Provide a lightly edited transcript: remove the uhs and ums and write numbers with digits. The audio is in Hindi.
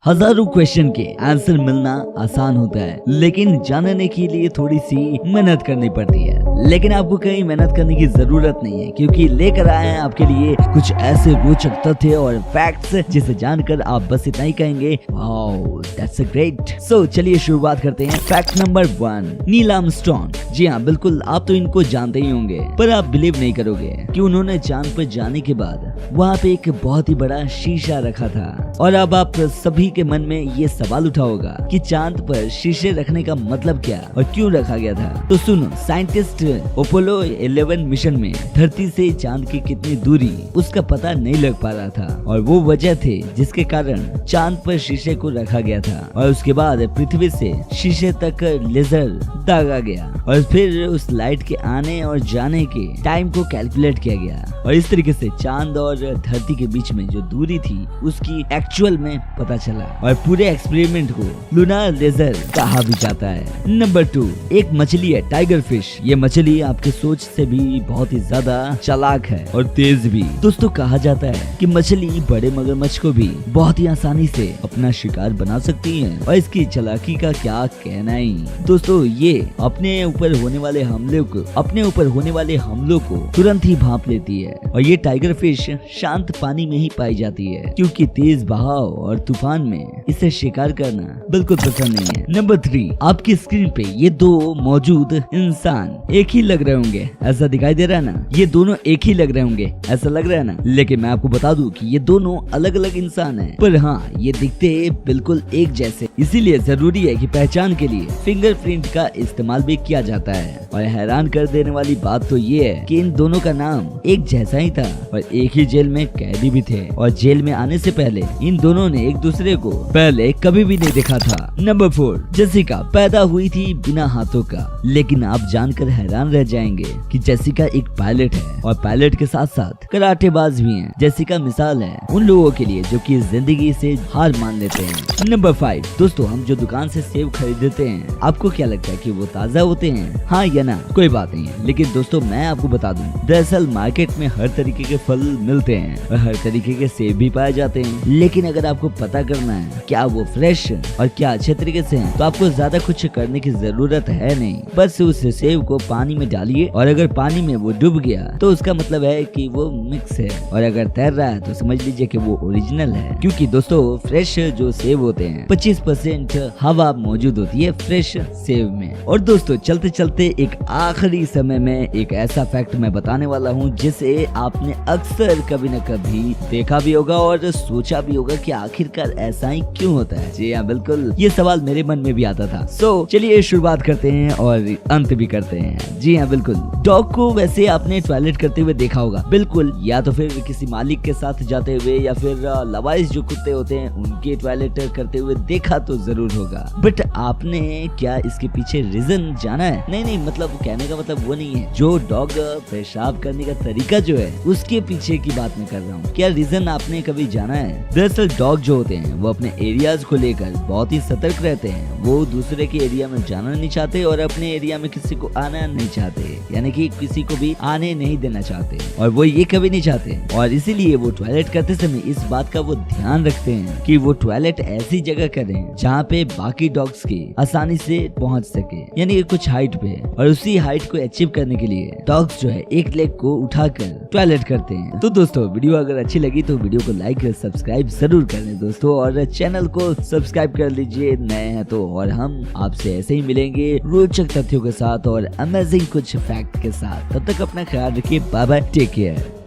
हजारों क्वेश्चन के आंसर मिलना आसान होता है, लेकिन जानने के लिए थोड़ी सी मेहनत करनी पड़ती है। लेकिन आपको कहीं मेहनत करने की जरूरत नहीं है, क्योंकि लेकर आए हैं आपके लिए कुछ ऐसे रोचक तथ्य और फैक्ट्स जिसे जानकर आप बस इतना ही कहेंगे, वाओ दैट्स ग्रेट। सो चलिए शुरुआत करते हैं। Fact number 1, Neil Armstrong. जी हाँ, बिल्कुल आप तो इनको जानते ही होंगे, पर आप बिलीव नहीं करोगे कि उन्होंने चांद पर जाने के बाद वहाँ पे एक बहुत ही बड़ा शीशा रखा था। और अब आप सभी के मन में ये सवाल उठा होगा कि चांद पर शीशे रखने का मतलब क्या और क्यों रखा गया था। तो सुनो, साइंटिस्ट अपोलो 11 मिशन में धरती से चांद की कितनी दूरी उसका पता नहीं लग पा रहा था, और वो वजह थे जिसके कारण चांद पर शीशे को रखा गया था। और उसके बाद पृथ्वी से शीशे तक लेजर दागा गया और फिर उस लाइट के आने और जाने के टाइम को कैलकुलेट किया गया, और इस तरीके से चांद और धरती के बीच में जो दूरी थी उसकी एक्चुअल में पता चला, और पूरे एक्सपेरिमेंट को लूनार लेजर कहा भी जाता है। नंबर 2, एक मछली है टाइगर फिश। ये मछली आपके सोच से भी बहुत ही ज्यादा चालाक है और तेज भी। दोस्तों, कहा जाता है कि मछली बड़े मगरमच्छ को भी बहुत ही आसानी से अपना शिकार बना सकती है, और इसकी चालाकी का क्या कहना ही। दोस्तों, ये अपने ऊपर होने वाले हमलों को तुरंत ही भांप लेती है, और ये टाइगर फिश शांत पानी में ही पाई जाती है, क्योंकि तेज बहाव और तूफान में इसे शिकार करना बिल्कुल पसंद नहीं है। नंबर 3, आपकी स्क्रीन पे ये दो मौजूद इंसान एक ही लग रहे होंगे, ऐसा दिखाई दे रहा है ना। ये दोनों एक ही लग रहे होंगे, ऐसा लग रहा है ना, लेकिन मैं आपको बता दूं कि ये दोनों अलग अलग इंसान हैं, पर हाँ, ये दिखते बिल्कुल एक जैसे। इसीलिए जरूरी है कि पहचान के लिए फिंगरप्रिंट का इस्तेमाल भी किया जाता है। और हैरान कर देने वाली बात तो ये है कि इन दोनों का नाम एक जैसा ही था, और एक ही जेल में कैदी भी थे, और जेल में आने से पहले इन दोनों ने एक दूसरे को पहले कभी भी नहीं देखा था। नंबर 4, जेसिका पैदा हुई थी बिना हाथों का, लेकिन आप जानकर हैरान रह जाएंगे कि जेसिका एक पायलट है, और पायलट के साथ साथ कराटेबाज भी हैं। जेसिका मिसाल है उन लोगों के लिए जो कि जिंदगी से हार मान लेते हैं। नंबर 5, दोस्तों, हम जो दुकान से सेब खरीदते हैं, आपको क्या लगता है कि वो ताजा होते हैं? हाँ या ना? कोई बात नहीं है, लेकिन दोस्तों मैं आपको बता दूं, दरअसल मार्केट में हर तरीके के फल मिलते हैं और हर तरीके के सेब भी पाए जाते हैं, लेकिन अगर आपको पता करना है क्या वो फ्रेश और क्या अच्छे तरीके से हैं, तो आपको ज्यादा कुछ करने की जरूरत है नहीं। बस उस सेब को पानी में डालिए, और अगर पानी में वो डूब गया तो उसका मतलब है कि वो मिक्स है, और अगर तैर रहा है तो समझ लीजिए कि वो ओरिजिनल है। क्योंकि दोस्तों, फ्रेश जो सेब होते हैं 25% हवा मौजूद होती है फ्रेश सेब में। और दोस्तों, चलते चलते एक आखिरी समय में एक ऐसा फैक्ट मैं बताने वाला हूँ जिसे आपने अक्सर कभी न कभी देखा भी होगा और सोचा भी होगा कि आखिरकार ऐसा ही क्यों होता है। जी हाँ, बिल्कुल, ये सवाल मेरे मन में भी आता था। चलिए शुरुआत करते हैं और अंत भी करते हैं। जी हाँ, बिल्कुल, डॉग को वैसे आपने टॉयलेट करते हुए देखा होगा, बिल्कुल, या तो फिर किसी मालिक के साथ जाते हुए, या फिर लवाइस जो कुत्ते होते हैं उनके टॉयलेट करते हुए देखा तो जरूर होगा। बट आपने क्या इसके पीछे रीजन जाना है? नहीं, मतलब कहने का मतलब वो नहीं है। जो डॉग पेशाब करने का तरीका जो है उसके पीछे की बात मैं कर रहा हूँ। क्या रीजन आपने कभी जाना है? दरअसल डॉग जो होते हैं वो अपने एरियाज को लेकर बहुत ही सतर्क रहते हैं। वो दूसरे के एरिया में जाना नहीं चाहते और अपने एरिया में किसी को आना नहीं चाहते, यानी कि किसी को भी आने नहीं देना चाहते, और वो ये कभी नहीं चाहते। और इसीलिए वो टॉयलेट करते समय इस बात का वो ध्यान रखते हैं कि वो टॉयलेट ऐसी जगह करें जहाँ पे बाकी डॉग्स की आसानी से पहुँच सके, यानी कि कुछ हाइट पे। और उसी हाइट को अचीव करने के लिए डॉग्स जो है एक लेग को उठाकर टॉयलेट करते हैं। तो दोस्तों, वीडियो अगर अच्छी लगी तो वीडियो को लाइक और सब्सक्राइब जरूर कर लें दोस्तों, और चैनल को सब्सक्राइब कर लीजिए नए हैं तो। और हम आपसे ऐसे ही मिलेंगे रोचक तथ्यों के साथ और अमेजिंग कुछ फैक्ट के साथ। तब तक अपना ख्याल रखिए। Bye bye, take care.